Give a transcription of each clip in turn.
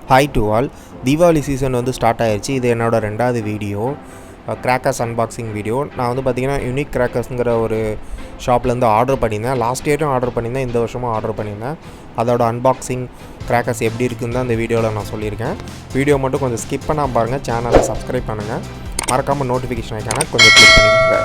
Hi to all. Diwali season வந்து start ஆயிடுச்சு. இது என்னோட ரெண்டாவது வீடியோ, கிராக்கர்ஸ் அன்பாக்சிங் வீடியோ. நான் வந்து பார்த்திங்கன்னா யூனிக் கிராக்கர்ஸுங்கிற ஒரு ஷாப்லேருந்து ஆர்டர் பண்ணியிருந்தேன். லாஸ்ட் இயரும் ஆர்டர் பண்ணியிருந்தேன், இந்த வருஷமும் ஆர்டர் பண்ணியிருந்தேன். அதோட அன்பாக்சிங் கிராக்கர்ஸ் எப்படி இருக்குன்னு தான் இந்த வீடியோவில் நான் சொல்லியிருக்கேன். வீடியோ மட்டும் கொஞ்சம் ஸ்கிப் பண்ணாமல் பாருங்கள். சேனலை சப்ஸ்கிரைப் பண்ணுங்கள். மறக்காமல் நோட்டிஃபிகேஷன் ஐக்கான கொஞ்சம் கிளிக் பண்ணிக்கோங்க.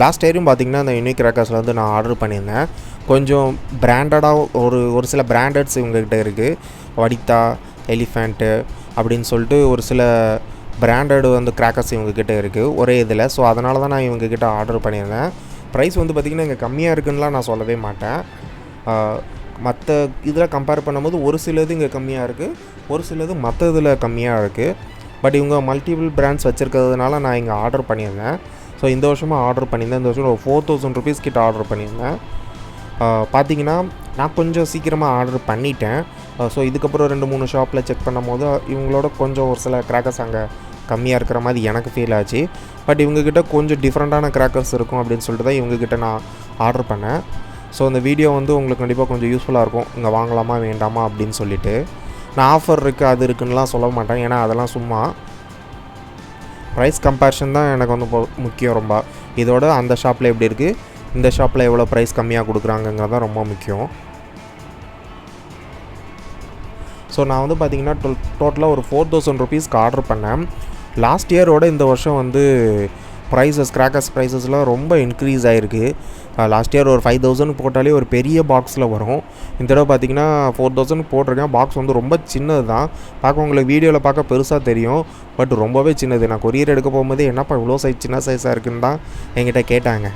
லாஸ்ட் இயரும் பார்த்திங்கன்னா அந்த யூனிக் கிராக்கர்ஸில் வந்து நான் ஆர்டர் பண்ணியிருந்தேன். கொஞ்சம் பிராண்டடாக ஒரு சில பிராண்டட்ஸ் இவங்ககிட்ட இருக்குது. வனிதா, எலிஃபெண்ட்டு அப்படின்னு சொல்லிட்டு ஒரு சில பிராண்டட் வந்து கிராக்கர்ஸ் இவங்ககிட்ட இருக்குது ஒரே இதில். ஸோ அதனால தான் நான் இவங்ககிட்ட ஆர்டர் பண்ணியிருந்தேன். ப்ரைஸ் வந்து பார்த்திங்கன்னா இங்கே கம்மியாக இருக்குதுன்னுலாம் நான் சொல்லவே மாட்டேன். மற்ற இதில் கம்பேர் பண்ணும்போது ஒரு சிலது இங்கே கம்மியாக இருக்குது, ஒரு சிலது மற்ற இதில் கம்மியாக இருக்குது. பட் இவங்க மல்டிபிள் பிராண்ட்ஸ் வச்சுருக்கிறதுனால நான் இங்கே ஆர்டர் பண்ணியிருந்தேன். ஸோ இந்த வருஷமாக ஆர்டர் பண்ணியிருந்தேன். இந்த வருஷம் ஒரு 4000 rupees கிட்ட ஆர்டர் பண்ணியிருந்தேன். பார்த்திங்கன்னா நான் கொஞ்சம் சீக்கிரமாக ஆர்டர் பண்ணிட்டேன். ஸோ இதுக்கப்புறம் 2-3 ஷாப்பில் செக் பண்ணும் போது இவங்களோட கொஞ்சம் ஒரு சில கிராக்கர்ஸ் அங்கே கம்மியாக இருக்கிற மாதிரி எனக்கு ஃபீல் ஆச்சு. பட் இவங்ககிட்ட கொஞ்சம் டிஃப்ரெண்ட்டான கிராக்கர்ஸ் இருக்கும் அப்படின்னு சொல்லிட்டு தான் இவங்ககிட்ட நான் ஆர்டர் பண்ணேன். ஸோ இந்த வீடியோ வந்து உங்களுக்கு கண்டிப்பாக கொஞ்சம் யூஸ்ஃபுல்லாக இருக்கும், இங்கே வாங்கலாமா வேண்டாமா அப்படின்னு சொல்லிவிட்டு. நான் ஆஃபர் இருக்குது அது இருக்குன்னுலாம் சொல்ல மாட்டேன், ஏன்னா அதெல்லாம் சும்மா ப்ரைஸ் கம்பேரிஷன் தான் எனக்கு வந்து முக்கியம் ரொம்ப. இதோட அந்த ஷாப்பில் எப்படி இருக்குது, இந்த ஷாப்பில் எவ்வளோ ப்ரைஸ் கம்மியாக கொடுக்குறாங்கங்கிறது தான் ரொம்ப முக்கியம். ஸோ நான் வந்து பார்த்திங்கன்னா டோட்டலாக ஒரு 4000 rupeesக்கு ஆர்டர் பண்ணேன். லாஸ்ட் இயரோட இந்த வருஷம் வந்து கிராக்கர்ஸ் ப்ரைஸஸ்லாம் ரொம்ப இன்க்ரீஸ் ஆகிருக்கு. லாஸ்ட் இயர் ஒரு 5000 போட்டாலே ஒரு பெரிய பாக்ஸில் வரும். இந்த தடவை பார்த்திங்கன்னா 4000 போட்டிருக்கேன். பாக்ஸ் வந்து ரொம்ப சின்னது தான், பார்க்க உங்களுக்கு வீடியோவில் பார்க்க பெருசாக தெரியும், பட் ரொம்பவே சின்னது. நான் கொரியர் எடுக்க போகும்போது என்னப்பா இவ்வளோ சின்ன சைஸாக இருக்குன்னு தான் என்கிட்ட கேட்டாங்க.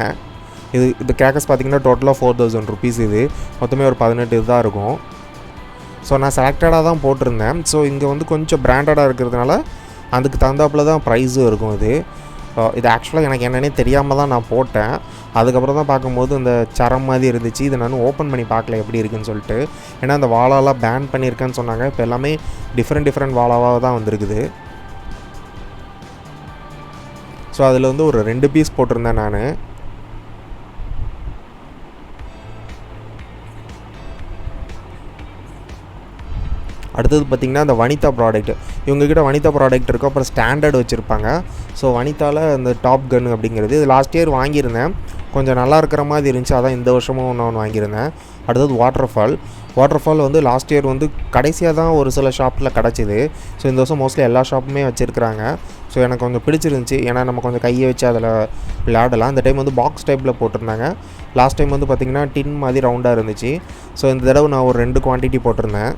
இது கிராக்கர்ஸ் பார்த்திங்கன்னா டோட்டலாக 4000 rupees. இது மொத்தமே ஒரு 18 தான் இருக்கும். ஸோ நான் செலக்டடாக தான் போட்டிருந்தேன். ஸோ இங்கே வந்து கொஞ்சம் பிராண்டடாக இருக்கிறதுனால அதுக்கு தகுந்தாப்பில் தான் ப்ரைஸும் இருக்கும். இது ஆக்சுவலாக எனக்கு என்னென்னே தெரியாமல் தான் நான் போட்டேன். அதுக்கப்புறம் தான் பார்க்கும்போது இந்த சரம் மாதிரி இருந்துச்சு. இதை நான் ஓப்பன் பண்ணி பார்க்கல எப்படி இருக்குதுன்னு சொல்லிட்டு. ஏன்னா அந்த வாலாலாம் பேன் பண்ணியிருக்கேன்னு சொன்னாங்க. இப்போ எல்லாமே டிஃப்ரெண்ட் வாலாவாக தான் வந்திருக்குது. ஸோ அதில் வந்து ஒரு 2 பீஸ் போட்டிருந்தேன் நான். அடுத்தது பார்த்திங்கன்னா அந்த வனிதா ப்ராடக்ட், இவங்ககிட்ட வனிதா ப்ராடக்ட் இருக்கும், அப்புறம் ஸ்டாண்டர்ட் வச்சுருப்பாங்க. ஸோ வனிதாவில் இந்த டாப் கன் அப்படிங்கிறது இது லாஸ்ட் இயர் வாங்கியிருந்தேன், கொஞ்சம் நல்லா இருக்கிற மாதிரி இருந்துச்சு, அதான் இந்த வருஷமும் ஒன்று வாங்கியிருந்தேன். அடுத்தது வாட்டர்ஃபால் வந்து லாஸ்ட் இயர் வந்து கடைசியாக தான் ஒரு சில ஷாப்பில் கிடச்சிது. ஸோ இந்த வருஷம் மோஸ்ட்லி எல்லா ஷாப்புமே வச்சுருக்குறாங்க. ஸோ எனக்கு கொஞ்சம் பிடிச்சிருந்துச்சி, ஏன்னா நம்ம கொஞ்சம் கையை வச்சு அதில் விளையாடலாம். இந்த டைம் வந்து பாக்ஸ் டைப்பில் போட்டிருந்தாங்க. லாஸ்ட் டைம் வந்து பார்த்திங்கன்னா டின் மாதிரி ரவுண்டாக இருந்துச்சு. ஸோ இந்த தடவை நான் ஒரு 2 குவான்டிட்டி போட்டிருந்தேன்.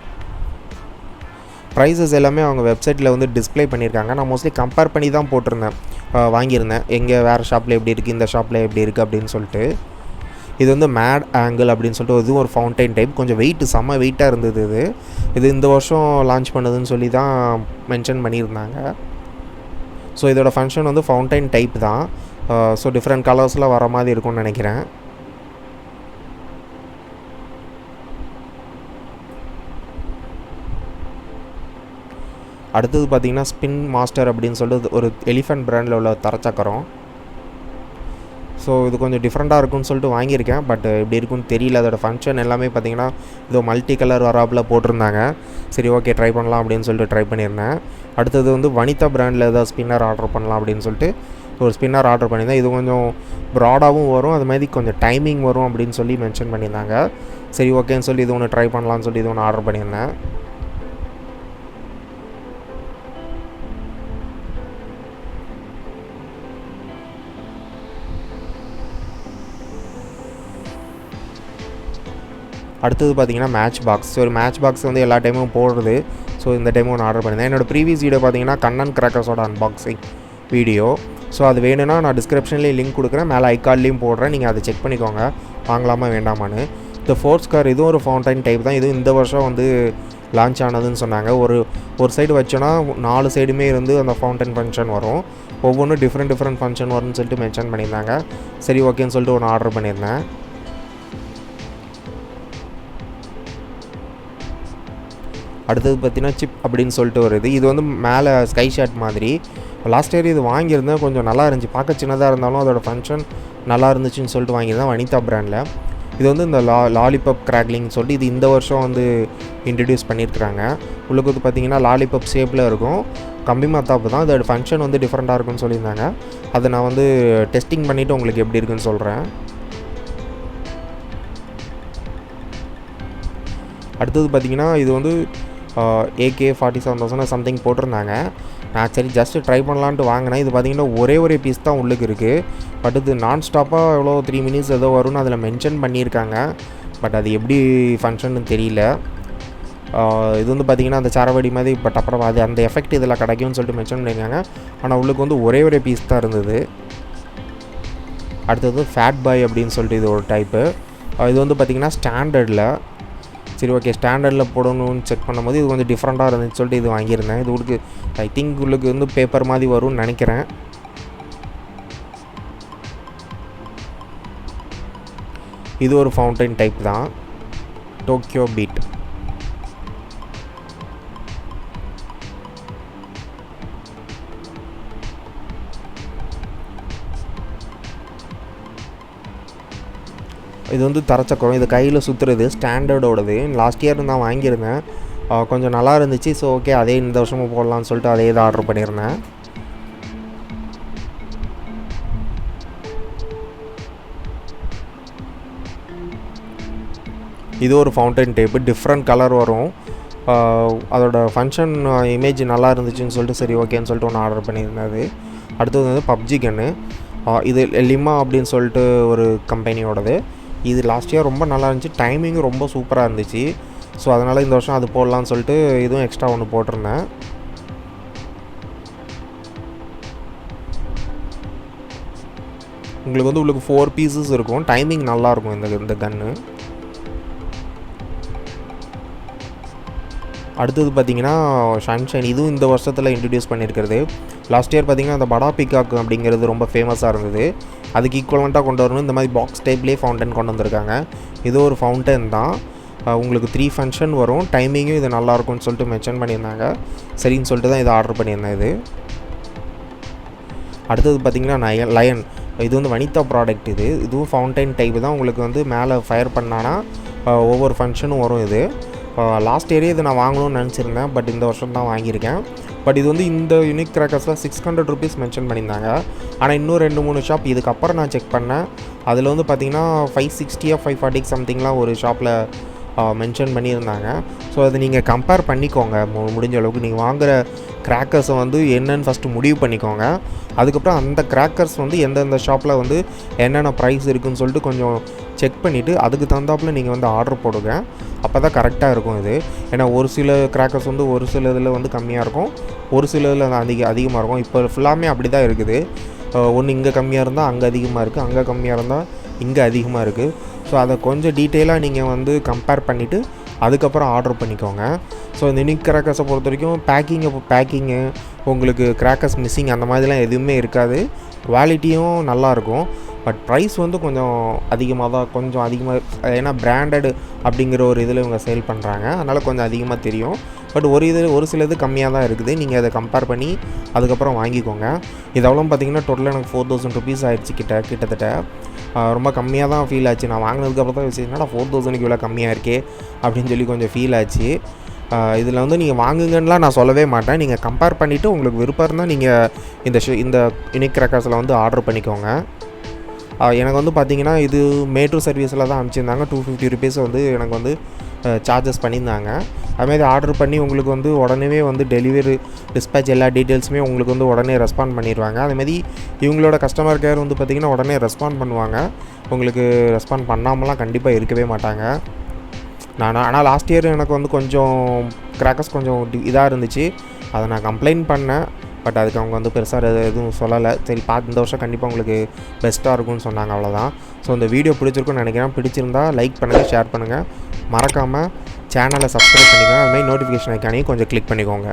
ப்ரைஸஸ் எல்லாமே அவங்க வெப்சைட்டில் வந்து டிஸ்ப்ளே பண்ணியிருக்காங்க. நான் மோஸ்ட்லி கம்பேர் பண்ணி தான் போட்டிருந்தேன், வாங்கியிருந்தேன். எங்கே வேறு ஷாப்பில் எப்படி இருக்குது, இந்த ஷாப்பில் எப்படி இருக்குது அப்படின்னு சொல்லிட்டு. இது வந்து மேட் ஆங்கிள் அப்படின்னு சொல்லிட்டு இதுவும் ஒரு ஃபவுண்டைன் டைப், கொஞ்சம் செம்ம வெயிட்டாக இருந்தது. இது இந்த வருஷம் லான்ச் பண்ணுதுன்னு சொல்லி தான் மென்ஷன் பண்ணியிருந்தாங்க. ஸோ இதோட ஃபங்க்ஷன் வந்து ஃபவுண்டைன் டைப் தான். ஸோ டிஃப்ரெண்ட் கலர்ஸில் வர மாதிரி இருக்கும்னு நினைக்கிறேன். அடுத்தது பார்த்திங்கன்னா ஸ்பின் மாஸ்டர் அப்படின்னு சொல்லிட்டு ஒரு எலிஃபெண்ட் பிராண்டில் உள்ள தரச்சக்கரம். ஸோ இது கொஞ்சம் டிஃப்ரெண்ட்டாக இருக்குன்னு சொல்லிட்டு வாங்கியிருக்கேன், பட் எப்படி இருக்குன்னு தெரியல. அதோடய ஃபங்க்ஷன் எல்லாமே பார்த்திங்கன்னா இதோ மல்டி கலர் வராப்பில் போட்டிருந்தாங்க. சரி ஓகே ட்ரை பண்ணலாம் அப்படின்னு சொல்லிட்டு ட்ரை பண்ணியிருந்தேன். அடுத்தது வந்து வனிதா பிராண்டில் ஏதாவது ஸ்பின்னர் ஆர்டர் பண்ணலாம் அப்படின்னு சொல்லிட்டு ஒரு ஸ்பின்னர் ஆர்டர் பண்ணியிருந்தேன். இது கொஞ்சம் ப்ராடாகவும் வரும், அது மாதிரி கொஞ்சம் டைமிங் வரும் அப்படின்னு சொல்லி மென்ஷன் பண்ணியிருந்தாங்க. சரி ஓகேன்னு சொல்லி இது ஒன்று ட்ரை பண்ணலான்னு சொல்லி இது ஒன்று ஆர்டர் பண்ணியிருந்தேன். அடுத்தது பார்த்திங்கன்னா மேட்ச் பாக்ஸ். ஸோ ஒரு மேட்ச் பாக்ஸ் வந்து எல்லா டைமும் போடுறது. ஸோ இந்த டைமும் ஒன்று ஆர்டர் பண்ணியிருந்தேன். என்னோடய ப்ரீவியஸ் வீடியோ பார்த்திங்கன்னா கண்ணன் கிராக்கர்ஸோட அன்பாக்சிங் வீடியோ. ஸோ அது வேணும்னா நான் டிஸ்கிரிப்ஷன்லேயும் லிங்க் கொடுக்குறேன், மேலே ஐகார்ட்லேயும் போடுறேன், நீங்கள் அதை செக் பண்ணிக்கோங்க வாங்கலாமா வேண்டாமான்னு. இந்த ஃபோர்ஸ் கார் இதுவும் ஒரு ஃபவுண்டைன் டைப் தான். இதுவும் இந்த வருஷம் வந்து லான்ச் ஆனதுன்னு சொன்னாங்க. ஒரு சைடு வச்சோன்னா 4 சைடுமே இருந்து அந்த ஃபவுண்டைன் ஃபங்க்ஷன் வரும். ஒவ்வொன்றும் டிஃப்ரெண்ட் ஃபங்க்ஷன் வரும்னு சொல்லிட்டு மென்ஷன் பண்ணியிருந்தாங்க. சரி ஓகேன்னு சொல்லிட்டு ஒன்று ஆர்டர் பண்ணியிருந்தேன். அடுத்தது பார்த்திங்கன்னா சிப் அப்படின்னு சொல்லிட்டு வருது. இது வந்து மேலே ஸ்கை ஷாட் மாதிரி லாஸ்ட் இயர் இது வாங்கியிருந்தேன், கொஞ்சம் நல்லா இருந்துச்சு, பார்க்க சின்னதாக இருந்தாலும் அதோடய ஃபங்க்ஷன் நல்லா இருந்துச்சுன்னு சொல்லிட்டு வாங்கியிருந்தேன் வனிதா பிராண்டில். இது வந்து இந்த லாலிபப் கிராக்லிங்னு சொல்லிட்டு இது இந்த வருஷம் வந்து இன்ட்ரடியூஸ் பண்ணியிருக்கிறாங்க. உள்ளுக்கு வந்து பார்த்திங்கன்னா லாலிபப் ஷேப்பில் இருக்கும், கம்பி மத்தாப்பு தான். அதோட ஃபங்க்ஷன் வந்து டிஃப்ரெண்ட்டாக இருக்குன்னு சொல்லியிருந்தாங்க. அதை நான் வந்து டெஸ்டிங் பண்ணிவிட்டு உங்களுக்கு எப்படி இருக்குன்னு சொல்கிறேன். அடுத்தது பார்த்திங்கன்னா இது வந்து AK-47,000 சம்திங் போட்டிருந்தாங்க. நான் சரி ஜஸ்ட்டு ட்ரை பண்ணலான்ட்டு வாங்கினேன். இது பார்த்திங்கன்னா ஒரே பீஸ் தான் உள்ளுக்கு இருக்குது. பட் இது நான் ஸ்டாப்பாக எவ்வளோ 3 minutes ஏதோ வரும்னு அதில் மென்ஷன் பண்ணியிருக்காங்க. பட் அது எப்படி ஃபங்க்ஷன்னு தெரியல. இது வந்து பார்த்திங்கன்னா அந்த சாரவடி மாதிரி, பட் அப்புறம் அது அந்த எஃபெக்ட் இதில் கிடைக்கும்னு சொல்லிட்டு மென்ஷன் பண்ணியிருக்காங்க. ஆனால் உள்ளுக்கு வந்து ஒரே பீஸ் தான் இருந்தது. அடுத்தது ஃபேட் பாய் அப்படின்னு சொல்லிட்டு இது ஒரு டைப்பு. இது வந்து பார்த்திங்கன்னா ஸ்டாண்டர்டில். சரி ஓகே, ஸ்டாண்டர்டில் போடணும்னு செக் பண்ணும்போது இது கொஞ்சம் டிஃப்ரெண்ட்டாக இருந்துச்சு சொல்லிட்டு இது வாங்கியிருந்தேன். இது உங்களுக்கு ஐ திங்க் உங்களுக்கு வந்து பேப்பர் மாதிரி வரும்னு நினைக்கிறேன். இது ஒரு ஃபவுண்டைன் டைப் தான், டோக்கியோ பீட். இது வந்து தரச்சக்கரம், இது கையில் சுற்றுறது, ஸ்டாண்டர்டோடது. லாஸ்ட் இயர் நான் வாங்கியிருந்தேன், கொஞ்சம் நல்லா இருந்துச்சு. ஸோ ஓகே, அதே இந்த வருஷமும் போடலான்னு சொல்லிட்டு அதே தான் ஆர்டர் பண்ணியிருந்தேன். இது ஒரு ஃபவுண்டைன் டைப்பு, டிஃப்ரெண்ட் கலர் வரும். அதோட ஃபங்க்ஷன் இமேஜ் நல்லா இருந்துச்சுன்னு சொல்லிட்டு சரி ஓகேன்னு சொல்லிட்டு ஒன்று ஆர்டர் பண்ணியிருந்தது. அடுத்தது வந்து பப்ஜி கன்னு. இது லிமா அப்படின்னு சொல்லிட்டு ஒரு கம்பெனியோடது. இது லாஸ்ட் இயர் ரொம்ப நல்லா இருந்துச்சு, டைமிங்கும் ரொம்ப சூப்பராக இருந்துச்சு. ஸோ அதனால் இந்த வருஷம் அது போடலான்னு சொல்லிட்டு இதுவும் எக்ஸ்ட்ரா ஒன்று போட்டிருந்தேன். உங்களுக்கு வந்து உங்களுக்கு 4 pieces இருக்கும், டைமிங் நல்லாயிருக்கும் இந்த கன்று. அடுத்தது பார்த்திங்கன்னா சன்ஷைன். இதுவும் இந்த வருஷத்தில் இன்ட்ரடியூஸ் பண்ணியிருக்கிறது. லாஸ்ட் இயர் பார்த்திங்கன்னா அந்த படா பிகாக் அப்படிங்கிறது ரொம்ப ஃபேமஸாக இருந்தது. அதுக்கு ஈக்குவலண்ட்டாக கொண்டு வரணும் இந்த மாதிரி பாக்ஸ் டைப்லேயே ஃபவுண்டன் கொண்டு வந்திருக்காங்க. இது ஒரு ஃபவுண்டன் தான், உங்களுக்கு 3 ஃபங்க்ஷன் வரும், டைமிங்கும் இது நல்லாயிருக்கும்னு சொல்லிட்டு மென்ஷன் பண்ணியிருந்தாங்க. சரின்னு சொல்லிட்டு தான் இதை ஆர்டர் பண்ணியிருந்தேன். அடுத்தது பார்த்திங்கன்னா லயன். இது வந்து வனிதா ப்ராடக்ட். இதுவும் ஃபவுண்டைன் டைப்பு தான். உங்களுக்கு வந்து மேலே ஃபயர் பண்ணானா ஒவ்வொரு ஃபங்க்ஷனும் வரும். இது லாஸ்ட் இயரே இது நான் வாங்கணும்னு நினச்சிருந்தேன், பட் இந்த வருஷம் தான் வாங்கியிருக்கேன். பட் இது வந்து இந்த யூனிக் கிராக்கர்ஸில் 600 rupees மென்ஷன் பண்ணியிருந்தாங்க. ஆனால் இன்னும் 2-3 ஷாப் இதுக்கப்புறம் நான் செக் பண்ணேன், அதில் வந்து பார்த்திங்கன்னா 560 540 சம்திங்லாம் ஒரு ஷாப்பில் மென்ஷன் பண்ணியிருந்தாங்க. ஸோ அதை நீங்கள் கம்பேர் பண்ணிக்கோங்க. முடிஞ்ச அளவுக்கு நீங்கள் வாங்குகிற கிராக்கர்ஸை வந்து என்னென்னு ஃபஸ்ட்டு முடிவு பண்ணிக்கோங்க. அதுக்கப்புறம் அந்த கிராக்கர்ஸ் வந்து எந்தெந்த ஷாப்பில் வந்து என்னென்ன ப்ரைஸ் இருக்குதுன்னு சொல்லிட்டு கொஞ்சம் செக் பண்ணிவிட்டு அதுக்கு தகுந்தாப்பில் நீங்கள் வந்து ஆர்டர் போடுங்க. அப்போ தான் கரெக்டாக இருக்கும் இது. ஏன்னா ஒரு சில கிராக்கர்ஸ் வந்து ஒரு சில இதில் வந்து கம்மியாக இருக்கும், ஒரு சில இதில் அதிகமாக இருக்கும். இப்போ ஃபுல்லாமே அப்படி தான் இருக்குது. ஒன்று இங்கே கம்மியாக இருந்தால் அங்கே அதிகமாக இருக்குது, அங்கே கம்மியாக இருந்தால் இங்கே அதிகமாக இருக்குது. ஸோ அதை கொஞ்சம் டீட்டெயிலாக நீங்கள் வந்து கம்பேர் பண்ணிவிட்டு அதுக்கப்புறம் ஆர்டர் பண்ணிக்கோங்க. ஸோ இந்த யூனிக் கிராக்கர்ஸை பொறுத்த வரைக்கும் பேக்கிங்கு உங்களுக்கு கிராக்கர்ஸ் மிஸ்ஸிங் அந்த மாதிரிலாம் எதுவுமே இருக்காது. குவாலிட்டியும் நல்லாயிருக்கும். பட் ப்ரைஸ் வந்து கொஞ்சம் அதிகமாக, ஏன்னா பிராண்டட் அப்படிங்கிற ஒரு இதில் இவங்க சேல் பண்ணுறாங்க, அதனால் கொஞ்சம் அதிகமாக தெரியும். பட் ஒரு சில இது கம்மியாக தான் இருக்குது. நீங்கள் அதை கம்பேர் பண்ணி அதுக்கப்புறம் வாங்கிக்கோங்க. இது எவ்வளோ பார்த்திங்கன்னா டோட்டலாக எனக்கு 4000 rupees ஆகிடுச்சு கிட்டத்தட்ட. ரொம்ப கம்மியாக தான் ஃபீல் ஆச்சு. நான் வாங்கினதுக்கப்புறம் தான் விஷயம், என்னடா 4000க்கு இவ்வளோ கம்மியாக இருக்கே அப்படின்னு சொல்லி கொஞ்சம் ஃபீல் ஆச்சு. இதில் வந்து நீங்கள் வாங்குங்கன்னெலாம் நான் சொல்லவே மாட்டேன். நீங்கள் கம்பேர் பண்ணிவிட்டு உங்களுக்கு விருப்பம் இருந்தால் நீங்கள் இந்த யூனிக் கிராக்கர்ஸில் வந்து ஆர்டர் பண்ணிக்கோங்க. எனக்கு வந்து பார்த்திங்கன்னா இது மேட்ரோ சர்வீஸில் தான் அனுப்பிச்சிருந்தாங்க. 250 rupees வந்து எனக்கு வந்து சார்ஜஸ் பண்ணியிருந்தாங்க. அதுமாதிரி ஆர்டர் பண்ணி உங்களுக்கு வந்து உடனே வந்து டெலிவரி டிஸ்பேச் எல்லா டீட்டெயில்ஸுமே உங்களுக்கு வந்து உடனே ரெஸ்பாண்ட் பண்ணிடுவாங்க. அதுமாதிரி இவங்களோட கஸ்டமர் கேர் வந்து பார்த்திங்கன்னா உடனே ரெஸ்பாண்ட் பண்ணுவாங்க. உங்களுக்கு ரெஸ்பாண்ட் பண்ணாமலாம் கண்டிப்பாக இருக்கவே மாட்டாங்க. ஆனால் லாஸ்ட் இயர் எனக்கு வந்து கொஞ்சம் கிராக்கர்ஸ் கொஞ்சம் இதாக இருந்துச்சு, அதை நான் கம்ப்ளைண்ட் பண்ணேன். பட் அதுக்கு அவங்க வந்து பெருசாக எதுவும் சொல்லலை. சரி இந்த வருஷம் கண்டிப்பாக உங்களுக்கு பெஸ்ட்டாக இருக்கும்னு சொன்னாங்க, அவ்வளோதான். ஸோ இந்த வீடியோ பிடிச்சிருக்குன்னு நினைக்கிறேன். பிடிச்சிருந்தா லைக் பண்ணுங்கள், ஷேர் பண்ணுங்கள், மறக்காமல் சேனலை சப்ஸ்கிரைப் பண்ணிக்கோங்க. அதுமாதிரி நோட்டிஃபிகேஷன் ஐக்கானையும் கொஞ்சம் கிளிக் பண்ணிக்கோங்க.